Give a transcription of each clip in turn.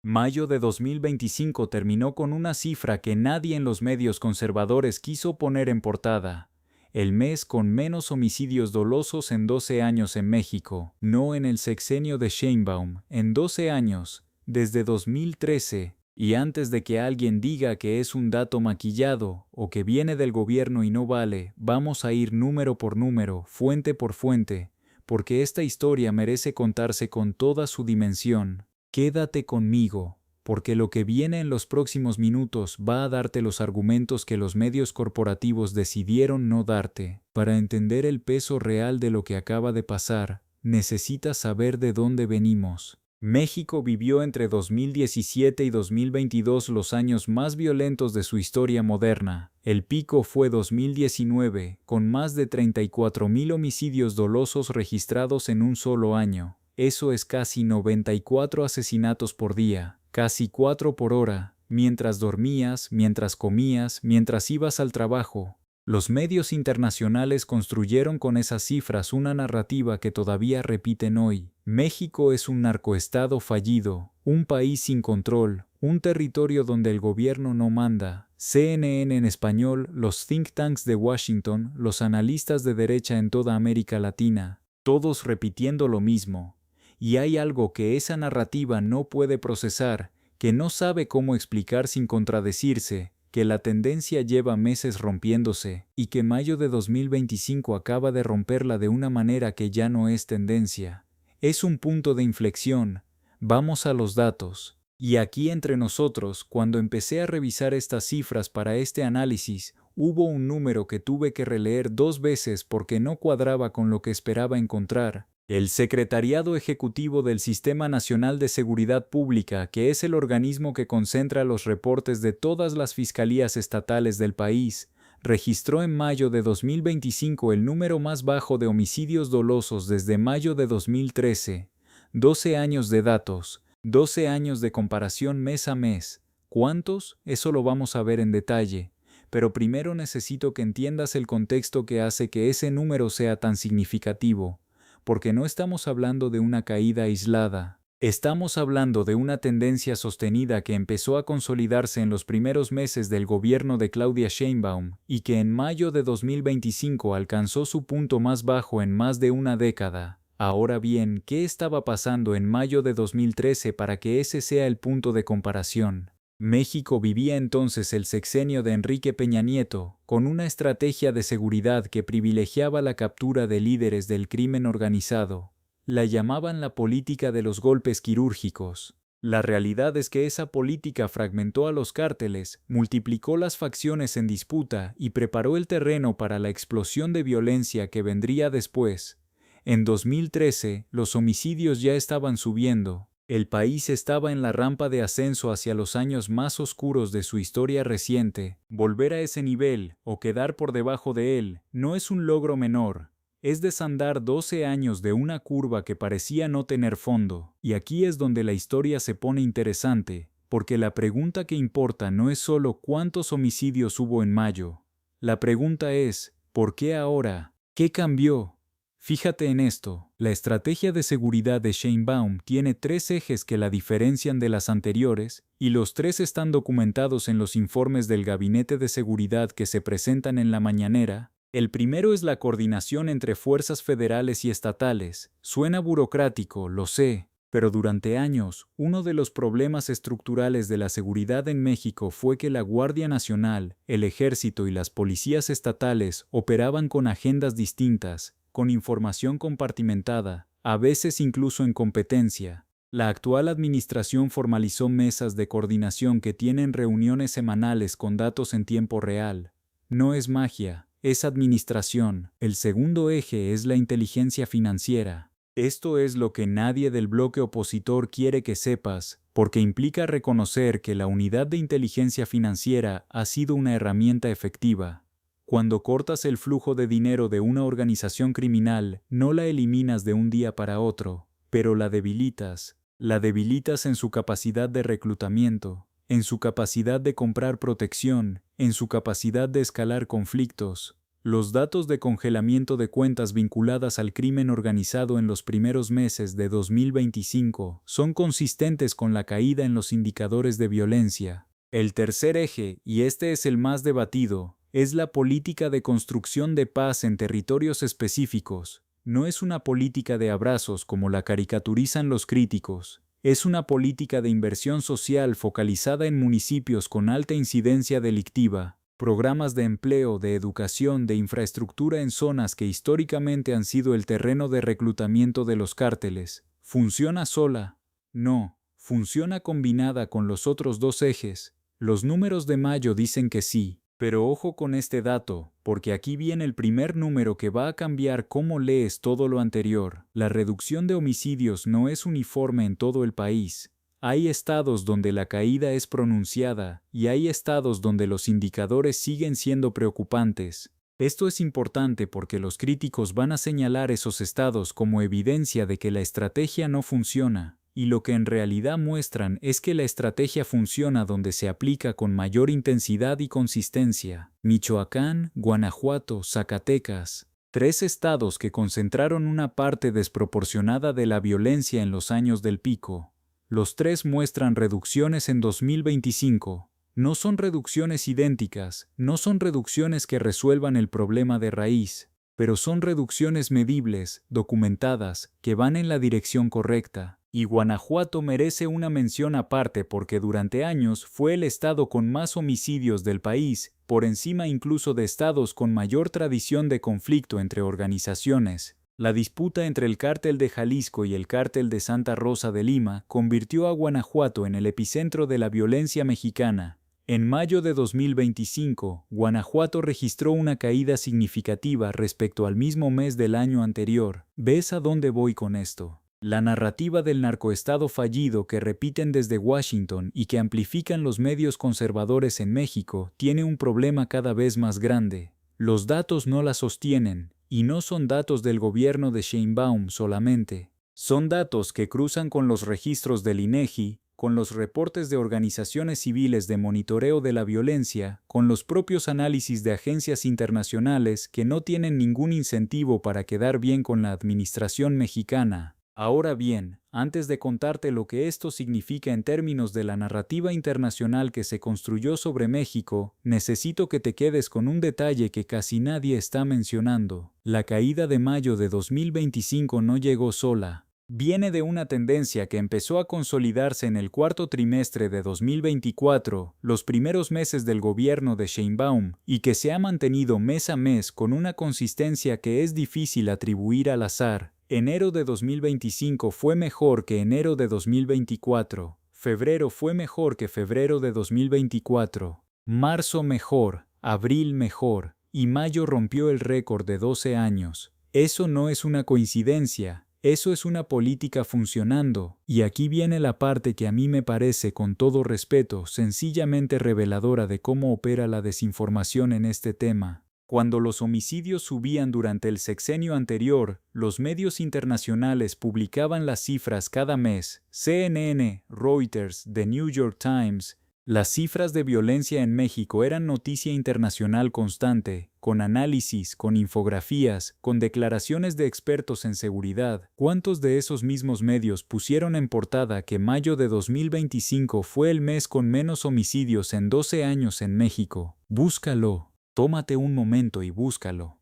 Mayo de 2025 terminó con una cifra que nadie en los medios conservadores quiso poner en portada. El mes con menos homicidios dolosos en 12 años en México, no en el sexenio de Sheinbaum, en 12 años, desde 2013, y antes de que alguien diga que es un dato maquillado o que viene del gobierno y no vale, vamos a ir número por número, fuente por fuente, porque esta historia merece contarse con toda su dimensión. Quédate conmigo, porque lo que viene en los próximos minutos va a darte los argumentos que los medios corporativos decidieron no darte. Para entender el peso real de lo que acaba de pasar, necesitas saber de dónde venimos. México vivió entre 2017 y 2022 los años más violentos de su historia moderna. El pico fue 2019, con más de 34,000 homicidios dolosos registrados en un solo año. Eso es casi 94 asesinatos por día, casi 4 por hora, mientras dormías, mientras comías, mientras ibas al trabajo. Los medios internacionales construyeron con esas cifras una narrativa que todavía repiten hoy. México es un narcoestado fallido, un país sin control, un territorio donde el gobierno no manda. CNN en español, los think tanks de Washington, los analistas de derecha en toda América Latina, todos repitiendo lo mismo. Y hay algo que esa narrativa no puede procesar, que no sabe cómo explicar sin contradecirse, que la tendencia lleva meses rompiéndose, y que mayo de 2025 acaba de romperla de una manera que ya no es tendencia. Es un punto de inflexión. Vamos a los datos. Y aquí entre nosotros, cuando empecé a revisar estas cifras para este análisis, hubo un número que tuve que releer 2 veces porque no cuadraba con lo que esperaba encontrar. El Secretariado Ejecutivo del Sistema Nacional de Seguridad Pública, que es el organismo que concentra los reportes de todas las fiscalías estatales del país, registró en mayo de 2025 el número más bajo de homicidios dolosos desde mayo de 2013. 12 años de datos, 12 años de comparación mes a mes. ¿Cuántos? Eso lo vamos a ver en detalle. Pero primero necesito que entiendas el contexto que hace que ese número sea tan significativo. Porque no estamos hablando de una caída aislada. Estamos hablando de una tendencia sostenida que empezó a consolidarse en los primeros meses del gobierno de Claudia Sheinbaum y que en mayo de 2025 alcanzó su punto más bajo en más de una década. Ahora bien, ¿qué estaba pasando en mayo de 2013 para que ese sea el punto de comparación? México vivía entonces el sexenio de Enrique Peña Nieto, con una estrategia de seguridad que privilegiaba la captura de líderes del crimen organizado. La llamaban la política de los golpes quirúrgicos. La realidad es que esa política fragmentó a los cárteles, multiplicó las facciones en disputa y preparó el terreno para la explosión de violencia que vendría después. En 2013, los homicidios ya estaban subiendo. El país estaba en la rampa de ascenso hacia los años más oscuros de su historia reciente. Volver a ese nivel, o quedar por debajo de él, no es un logro menor. Es desandar 12 años de una curva que parecía no tener fondo. Y aquí es donde la historia se pone interesante, porque la pregunta que importa no es solo cuántos homicidios hubo en mayo. La pregunta es, ¿por qué ahora? ¿Qué cambió? Fíjate en esto, la estrategia de seguridad de Sheinbaum tiene 3 ejes que la diferencian de las anteriores, y los 3 están documentados en los informes del Gabinete de Seguridad que se presentan en la mañanera. El primero es la coordinación entre fuerzas federales y estatales. Suena burocrático, lo sé, pero durante años, uno de los problemas estructurales de la seguridad en México fue que la Guardia Nacional, el Ejército y las policías estatales operaban con agendas distintas, con información compartimentada, a veces incluso en competencia. La actual administración formalizó mesas de coordinación que tienen reuniones semanales con datos en tiempo real. No es magia, es administración. El segundo eje es la inteligencia financiera. Esto es lo que nadie del bloque opositor quiere que sepas, porque implica reconocer que la unidad de inteligencia financiera ha sido una herramienta efectiva. Cuando cortas el flujo de dinero de una organización criminal, no la eliminas de un día para otro, pero la debilitas. La debilitas en su capacidad de reclutamiento, en su capacidad de comprar protección, en su capacidad de escalar conflictos. Los datos de congelamiento de cuentas vinculadas al crimen organizado en los primeros meses de 2025 son consistentes con la caída en los indicadores de violencia. El tercer eje, y este es el más debatido, es la política de construcción de paz en territorios específicos. No es una política de abrazos como la caricaturizan los críticos. Es una política de inversión social focalizada en municipios con alta incidencia delictiva, programas de empleo, de educación, de infraestructura en zonas que históricamente han sido el terreno de reclutamiento de los cárteles. ¿Funciona sola? No, funciona combinada con los otros dos ejes. Los números de mayo dicen que sí, pero ojo con este dato, porque aquí viene el primer número que va a cambiar cómo lees todo lo anterior. La reducción de homicidios no es uniforme en todo el país. Hay estados donde la caída es pronunciada y hay estados donde los indicadores siguen siendo preocupantes. Esto es importante porque los críticos van a señalar esos estados como evidencia de que la estrategia no funciona, y lo que en realidad muestran es que la estrategia funciona donde se aplica con mayor intensidad y consistencia. Michoacán, Guanajuato, Zacatecas. 3 estados que concentraron una parte desproporcionada de la violencia en los años del pico. Los 3 muestran reducciones en 2025. No son reducciones idénticas, no son reducciones que resuelvan el problema de raíz, pero son reducciones medibles, documentadas, que van en la dirección correcta. Y Guanajuato merece una mención aparte porque durante años fue el estado con más homicidios del país, por encima incluso de estados con mayor tradición de conflicto entre organizaciones. La disputa entre el Cártel de Jalisco y el Cártel de Santa Rosa de Lima convirtió a Guanajuato en el epicentro de la violencia mexicana. En mayo de 2025, Guanajuato registró una caída significativa respecto al mismo mes del año anterior. ¿Ves a dónde voy con esto? La narrativa del narcoestado fallido que repiten desde Washington y que amplifican los medios conservadores en México tiene un problema cada vez más grande. Los datos no la sostienen. Y no son datos del gobierno de Sheinbaum solamente. Son datos que cruzan con los registros del INEGI, con los reportes de organizaciones civiles de monitoreo de la violencia, con los propios análisis de agencias internacionales que no tienen ningún incentivo para quedar bien con la administración mexicana. Ahora bien, antes de contarte lo que esto significa en términos de la narrativa internacional que se construyó sobre México, necesito que te quedes con un detalle que casi nadie está mencionando. La caída de mayo de 2025 no llegó sola. Viene de una tendencia que empezó a consolidarse en el cuarto trimestre de 2024, los primeros meses del gobierno de Sheinbaum, y que se ha mantenido mes a mes con una consistencia que es difícil atribuir al azar. Enero de 2025 fue mejor que enero de 2024, febrero fue mejor que febrero de 2024, marzo mejor, abril mejor, y mayo rompió el récord de 12 años. Eso no es una coincidencia, eso es una política funcionando, y aquí viene la parte que a mí me parece, con todo respeto, sencillamente reveladora de cómo opera la desinformación en este tema. Cuando los homicidios subían durante el sexenio anterior, los medios internacionales publicaban las cifras cada mes. CNN, Reuters, The New York Times. Las cifras de violencia en México eran noticia internacional constante, con análisis, con infografías, con declaraciones de expertos en seguridad. ¿Cuántos de esos mismos medios pusieron en portada que mayo de 2025 fue el mes con menos homicidios en 12 años en México? Búscalo. Tómate un momento y búscalo.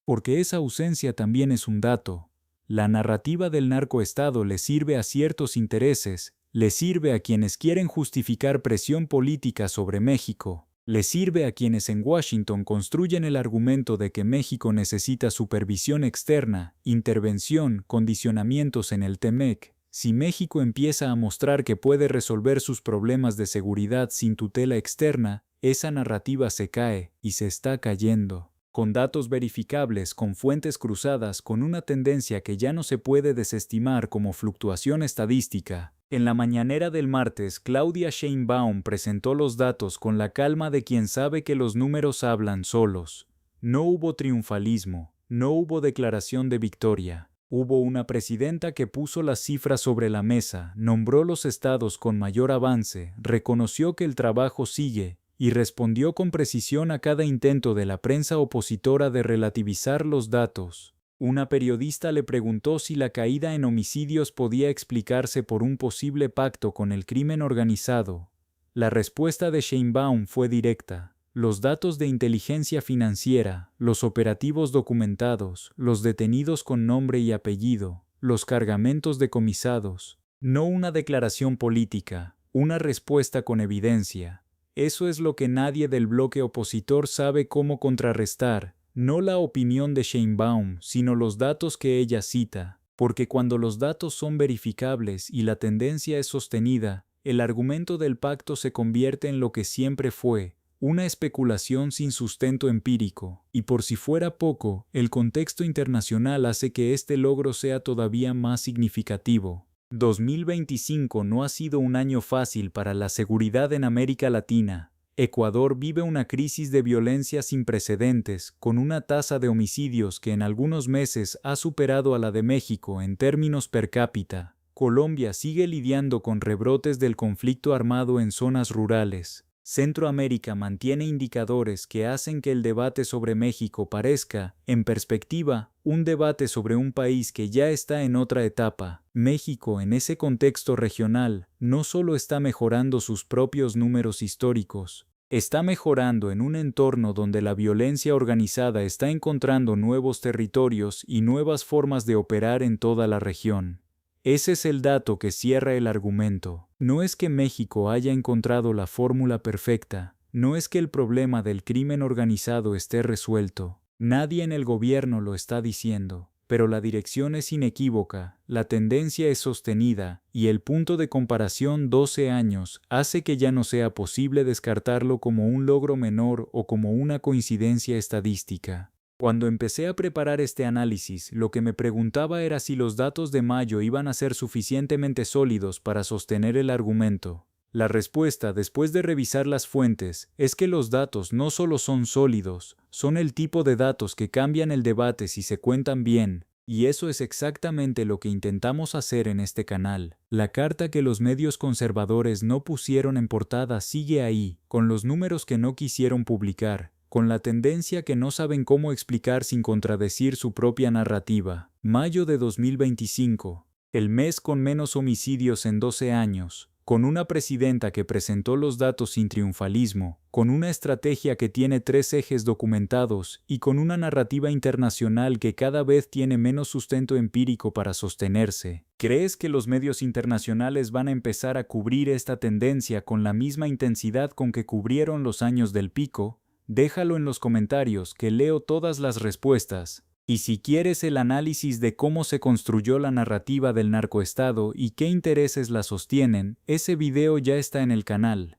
Porque esa ausencia también es un dato. La narrativa del narcoestado le sirve a ciertos intereses, le sirve a quienes quieren justificar presión política sobre México, le sirve a quienes en Washington construyen el argumento de que México necesita supervisión externa, intervención, condicionamientos en el TEMEC. Si México empieza a mostrar que puede resolver sus problemas de seguridad sin tutela externa, esa narrativa se cae, y se está cayendo. Con datos verificables, con fuentes cruzadas, con una tendencia que ya no se puede desestimar como fluctuación estadística. En la mañanera del martes, Claudia Sheinbaum presentó los datos con la calma de quien sabe que los números hablan solos. No hubo triunfalismo, no hubo declaración de victoria. Hubo una presidenta que puso las cifras sobre la mesa, nombró los estados con mayor avance, reconoció que el trabajo sigue, y respondió con precisión a cada intento de la prensa opositora de relativizar los datos. Una periodista le preguntó si la caída en homicidios podía explicarse por un posible pacto con el crimen organizado. La respuesta de Sheinbaum fue directa. Los datos de inteligencia financiera, los operativos documentados, los detenidos con nombre y apellido, los cargamentos decomisados. No una declaración política, una respuesta con evidencia. Eso es lo que nadie del bloque opositor sabe cómo contrarrestar. No la opinión de Sheinbaum, sino los datos que ella cita, porque cuando los datos son verificables y la tendencia es sostenida, el argumento del pacto se convierte en lo que siempre fue, una especulación sin sustento empírico, y por si fuera poco, el contexto internacional hace que este logro sea todavía más significativo. 2025 no ha sido un año fácil para la seguridad en América Latina. Ecuador vive una crisis de violencia sin precedentes, con una tasa de homicidios que en algunos meses ha superado a la de México en términos per cápita. Colombia sigue lidiando con rebrotes del conflicto armado en zonas rurales. Centroamérica mantiene indicadores que hacen que el debate sobre México parezca, en perspectiva, un debate sobre un país que ya está en otra etapa. México, en ese contexto regional, no solo está mejorando sus propios números históricos, está mejorando en un entorno donde la violencia organizada está encontrando nuevos territorios y nuevas formas de operar en toda la región. Ese es el dato que cierra el argumento. No es que México haya encontrado la fórmula perfecta, no es que el problema del crimen organizado esté resuelto. Nadie en el gobierno lo está diciendo, pero la dirección es inequívoca, la tendencia es sostenida, y el punto de comparación 12 años hace que ya no sea posible descartarlo como un logro menor o como una coincidencia estadística. Cuando empecé a preparar este análisis, lo que me preguntaba era si los datos de mayo iban a ser suficientemente sólidos para sostener el argumento. La respuesta, después de revisar las fuentes, es que los datos no solo son sólidos, son el tipo de datos que cambian el debate si se cuentan bien, y eso es exactamente lo que intentamos hacer en este canal. La carta que los medios conservadores no pusieron en portada sigue ahí, con los números que no quisieron publicar, con la tendencia que no saben cómo explicar sin contradecir su propia narrativa. Mayo de 2025, el mes con menos homicidios en 12 años, con una presidenta que presentó los datos sin triunfalismo, con una estrategia que tiene 3 ejes documentados y con una narrativa internacional que cada vez tiene menos sustento empírico para sostenerse. ¿Crees que los medios internacionales van a empezar a cubrir esta tendencia con la misma intensidad con que cubrieron los años del pico? Déjalo en los comentarios, que leo todas las respuestas. Y si quieres el análisis de cómo se construyó la narrativa del narcoestado y qué intereses la sostienen, ese video ya está en el canal.